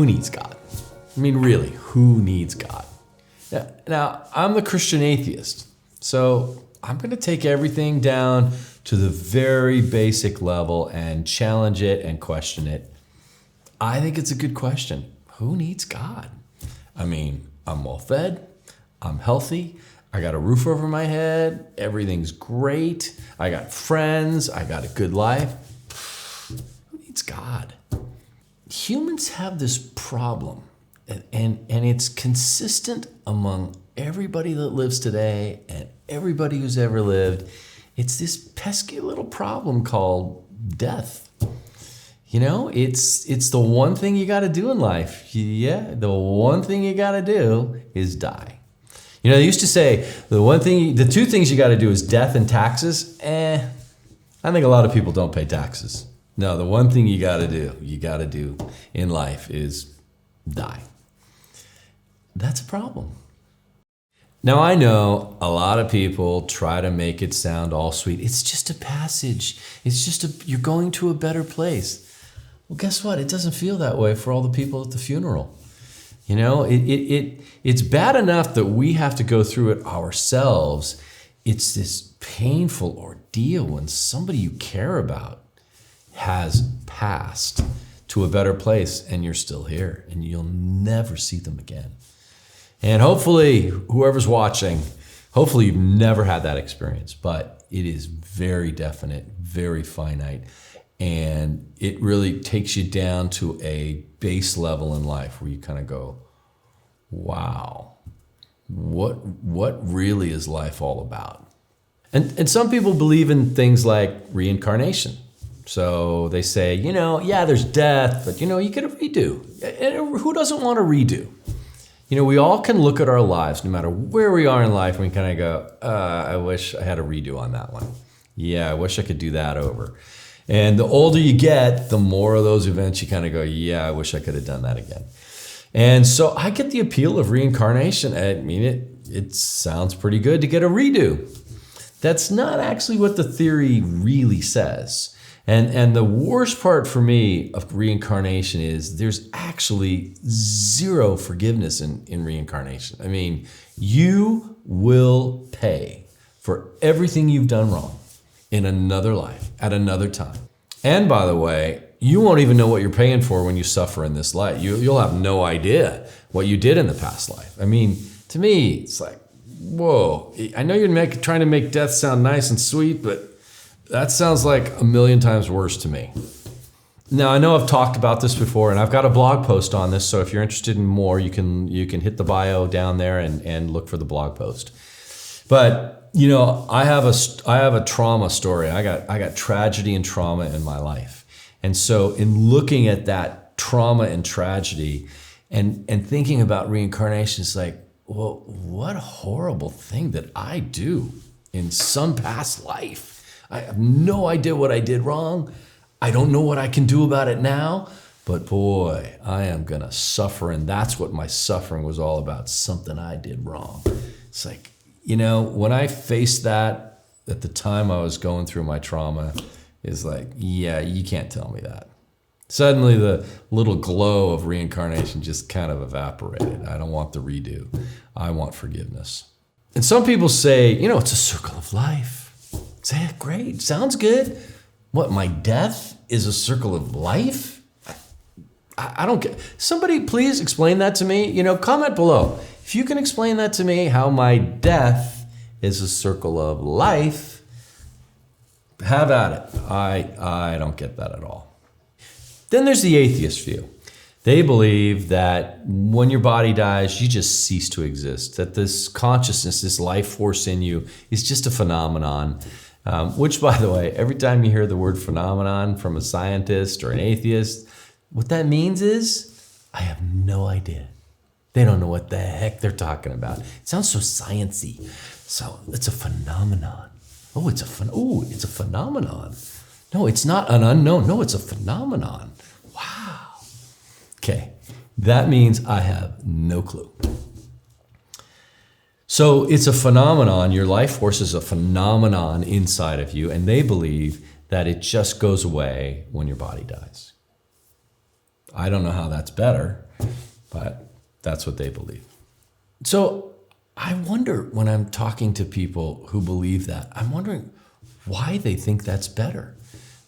who needs God? I mean, really, who needs God? Now, I'm the Christian atheist, so I'm going to take everything down to the very basic level and challenge it and question it. I think it's a good question. Who needs God? I mean, I'm well fed, I'm healthy, I got a roof over my head, everything's great, I got friends, I got a good life. Who needs God? Humans have this problem, and it's consistent among everybody that lives today and everybody who's ever lived. It's this pesky little problem called death. You know, it's the one thing you got to do in life. Yeah, the one thing you got to do is die. You know, they used to say the two things you got to do is death and taxes. I think a lot of people don't pay taxes. No, the one thing you got to do in life is die. That's a problem. Now, I know a lot of people try to make it sound all sweet. It's just a passage. You're going to a better place. Well, guess what? It doesn't feel that way for all the people at the funeral. You know, it's bad enough that we have to go through it ourselves. It's this painful ordeal when somebody you care about has passed to a better place and you're still here and you'll never see them again. And hopefully, whoever's watching, hopefully you've never had that experience, but it is very definite, very finite, and it really takes you down to a base level in life where you kind of go, wow, what really is life all about? And some people believe in things like reincarnation. So they say, you know, yeah, there's death, but you know, you get a redo. And who doesn't want a redo? You know, we all can look at our lives, no matter where we are in life, and we kind of go, I wish I had a redo on that one. Yeah, I wish I could do that over. And the older you get, the more of those events you kind of go, yeah, I wish I could have done that again. And so I get the appeal of reincarnation. I mean, it sounds pretty good to get a redo. That's not actually what the theory really says. And the worst part for me of reincarnation is there's actually zero forgiveness in reincarnation. I mean, you will pay for everything you've done wrong in another life, at another time. And by the way, you won't even know what you're paying for when you suffer in this life. You'll have no idea what you did in the past life. I mean, to me, it's like, whoa, I know you're trying to make death sound nice and sweet, but that sounds like a million times worse to me. Now, I know I've talked about this before, and I've got a blog post on this, so if you're interested in more, you can hit the bio down there and look for the blog post. But, you know, I have a trauma story. I got tragedy and trauma in my life. And so in looking at that trauma and tragedy and thinking about reincarnation, it's like, well, what a horrible thing that I do in some past life. I have no idea what I did wrong. I don't know what I can do about it now, but boy, I am gonna suffer, and that's what my suffering was all about, something I did wrong. It's like, you know, when I faced that at the time I was going through my trauma, it's like, yeah, you can't tell me that. Suddenly the little glow of reincarnation just kind of evaporated. I don't want the redo. I want forgiveness. And some people say, you know, it's a circle of life. Say, great, sounds good. What, my death is a circle of life? I don't get. Somebody please explain that to me. You know, comment below. If you can explain that to me, how my death is a circle of life, have at it. I don't get that at all. Then there's the atheist view. They believe that when your body dies, you just cease to exist, that this consciousness, this life force in you is just a phenomenon. Which, by the way, every time you hear the word phenomenon from a scientist or an atheist, what that means is, I have no idea. They don't know what the heck they're talking about. It sounds so sciencey. So it's a phenomenon. Oh, it's a phenomenon. No, it's not an unknown. No, it's a phenomenon. Wow. Okay, that means I have no clue. So it's a phenomenon. Your life force is a phenomenon inside of you, and they believe that it just goes away when your body dies. I don't know how that's better. but that's what they believe. So I wonder, when I'm talking to people who believe that, I'm wondering why they think that's better.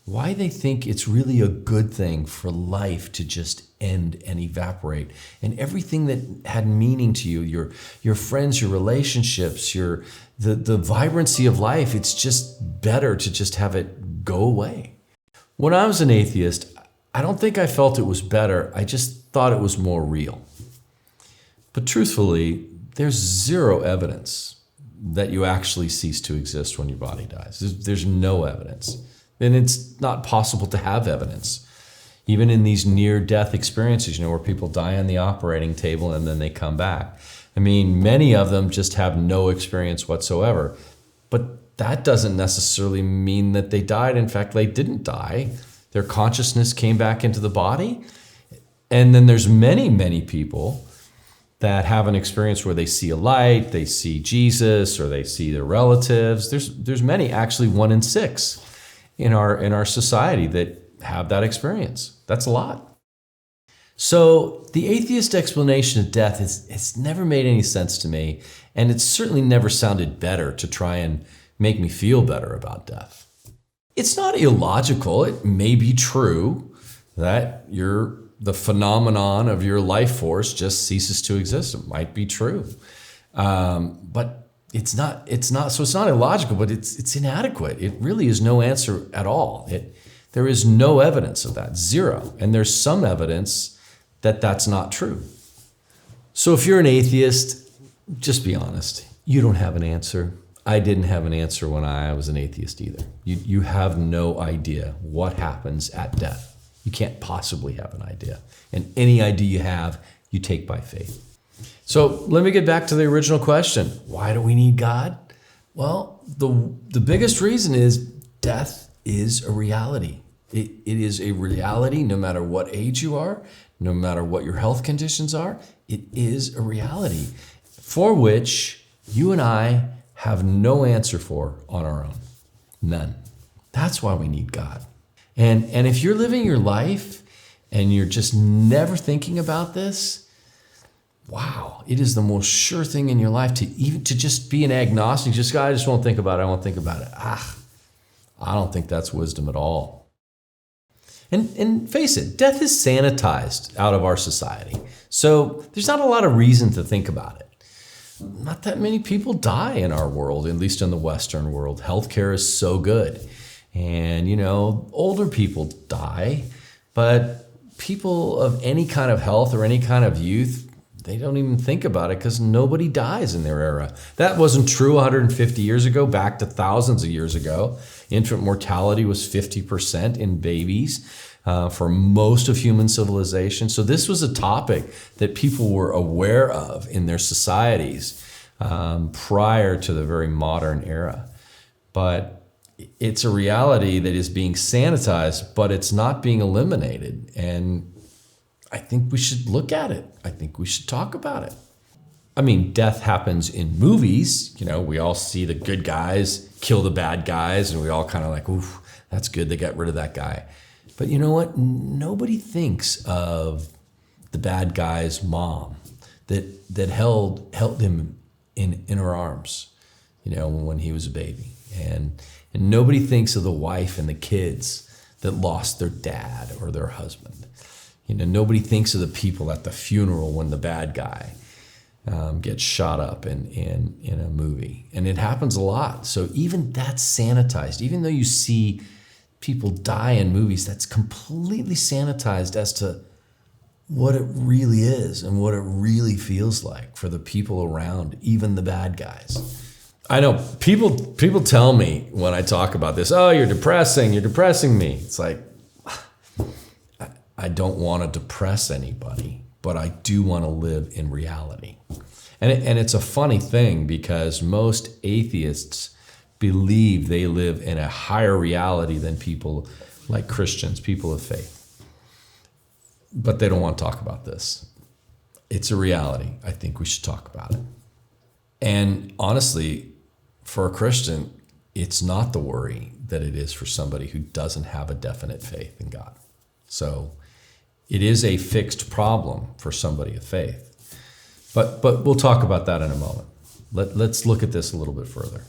Why they think it's really a good thing for life to just end and evaporate. And everything that had meaning to you, your friends, your relationships, the vibrancy of life, it's just better to just have it go away. When I was an atheist, I don't think I felt it was better. I just thought it was more real. But truthfully, there's zero evidence that you actually cease to exist when your body dies. There's no evidence. And it's not possible to have evidence. Even in these near-death experiences, where people die on the operating table and then they come back. I mean, many of them just have no experience whatsoever. But that doesn't necessarily mean that they died. In fact, they didn't die. Their consciousness came back into the body. And then there's many, many people that have an experience where they see a light, they see Jesus, or they see their relatives. There's many, actually 1 in 6 in our society that have that experience. That's a lot. So the atheist explanation of death it's never made any sense to me, and it's certainly never sounded better to try and make me feel better about death. It's not illogical. It may be true that the phenomenon of your life force just ceases to exist. It might be true. But it's not illogical, but it's inadequate. It really is no answer at all. There is no evidence of that, zero. And there's some evidence that that's not true. So if you're an atheist, just be honest. You don't have an answer. I didn't have an answer when I was an atheist either. You have no idea what happens at death. You can't possibly have an idea. And any idea you have, you take by faith. So let me get back to the original question. Why do we need God? Well, the biggest reason is death is a reality. It is a reality no matter what age you are, no matter what your health conditions are. It is a reality for which you and I have no answer for on our own. None. That's why we need God. And if you're living your life and you're just never thinking about this, wow, it is the most sure thing in your life to just be an agnostic. I just won't think about it. I won't think about it. I don't think that's wisdom at all. And face it, death is sanitized out of our society. So there's not a lot of reason to think about it. Not that many people die in our world, at least in the Western world. Healthcare is so good. And, older people die, but people of any kind of health or any kind of youth, they don't even think about it because nobody dies in their era. That wasn't true 150 years ago, back to thousands of years ago. Infant mortality was 50% in babies for most of human civilization. So this was a topic that people were aware of in their societies prior to the very modern era. But it's a reality that is being sanitized, but it's not being eliminated. And I think we should look at it. I think we should talk about it. I mean, death happens in movies. We all see the good guys kill the bad guys, and we all kind of like, oof, that's good. They got rid of that guy. But you know what? Nobody thinks of the bad guy's mom that held him in her arms, when he was a baby. And nobody thinks of the wife and the kids that lost their dad or their husband. Nobody thinks of the people at the funeral when the bad guy gets shot up in a movie. And it happens a lot. So even that's sanitized. Even though you see people die in movies, that's completely sanitized as to what it really is and what it really feels like for the people around, even the bad guys. I know people tell me when I talk about this, oh, you're depressing me. It's like, I don't want to depress anybody, but I do want to live in reality. And it's a funny thing because most atheists believe they live in a higher reality than people like Christians, people of faith. But they don't want to talk about this. It's a reality. I think we should talk about it. And honestly, for a Christian, it's not the worry that it is for somebody who doesn't have a definite faith in God. So It is a fixed problem for somebody of faith. But we'll talk about that in a moment. Let's look at this a little bit further.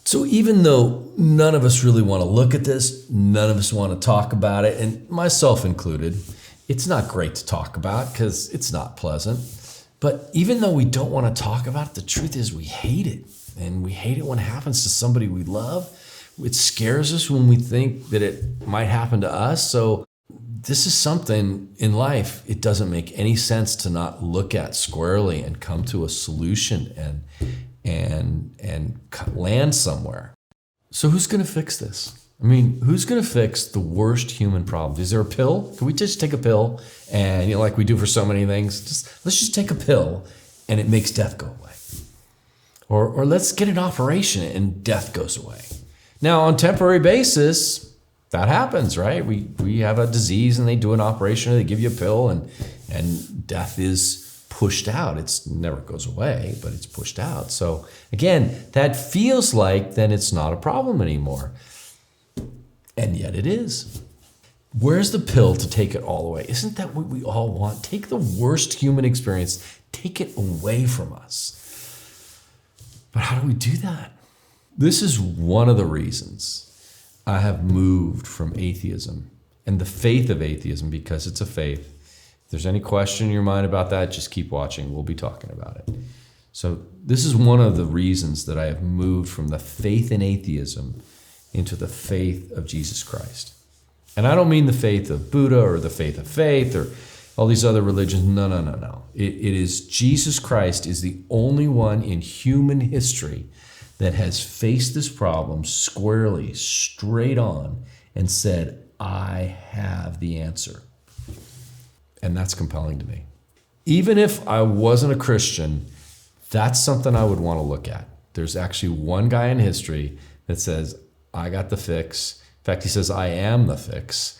So even though none of us really want to look at this, none of us want to talk about it, and myself included, it's not great to talk about because it's not pleasant. But even though we don't want to talk about it, the truth is we hate it. And we hate it when it happens to somebody we love. It scares us when we think that it might happen to us. So this is something in life, it doesn't make any sense to not look at squarely and come to a solution and land somewhere. So who's going to fix this? I mean, who's going to fix the worst human problem? Is there a pill? Can we just take a pill and, like we do for so many things, let's just take a pill and it makes death go away. Or let's get an operation and death goes away. Now, on a temporary basis, that happens, right? We have a disease and they do an operation or they give you a pill and death is pushed out. It never goes away, but it's pushed out. So again, that feels like then it's not a problem anymore. And yet it is. Where's the pill to take it all away? Isn't that what we all want? Take the worst human experience, take it away from us. But how do we do that? This is one of the reasons I have moved from atheism and the faith of atheism, because it's a faith. If there's any question in your mind about that, just keep watching. We'll be talking about it. So this is one of the reasons that I have moved from the faith in atheism into the faith of Jesus Christ. And I don't mean the faith of Buddha or the faith of faith or all these other religions. No. It is Jesus Christ is the only one in human history that has faced this problem squarely, straight on, and said, I have the answer. And that's compelling to me. Even if I wasn't a Christian, that's something I would want to look at. There's actually one guy in history that says, I got the fix. In fact, he says, I am the fix.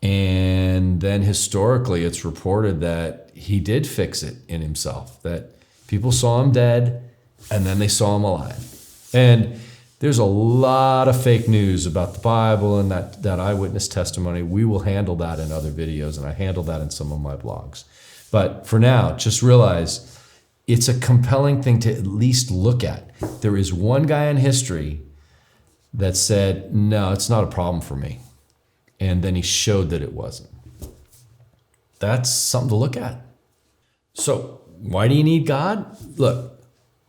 And then historically, it's reported that he did fix it in himself, that people saw him dead and then they saw him alive. And there's a lot of fake news about the Bible and that eyewitness testimony. We will handle that in other videos, and I handle that in some of my blogs. But for now, just realize it's a compelling thing to at least look at. There is one guy in history that said, no, it's not a problem for me. And then he showed that it wasn't. That's something to look at. So why do you need God? Look,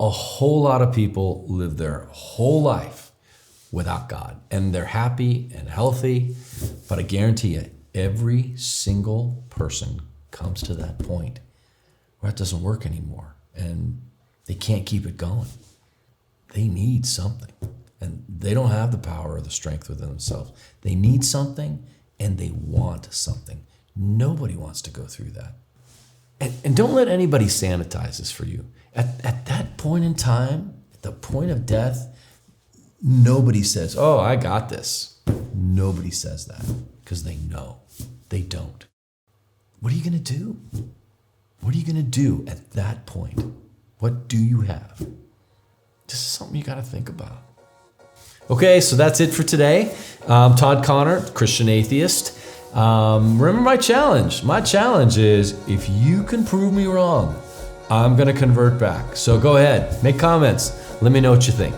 a whole lot of people live their whole life without God, and they're happy and healthy. But I guarantee you, every single person comes to that point where it doesn't work anymore and they can't keep it going. They need something. And they don't have the power or the strength within themselves. They need something and they want something. Nobody wants to go through that. And don't let anybody sanitize this for you. At that point in time, at the point of death, nobody says, oh, I got this. Nobody says that because they know. They don't. What are you going to do? What are you going to do at that point? What do you have? This is something you got to think about. Okay, so that's it for today. I'm Todd Connor, Christian atheist. Remember my challenge. My challenge is, if you can prove me wrong, I'm going to convert back. So go ahead, make comments. Let me know what you think.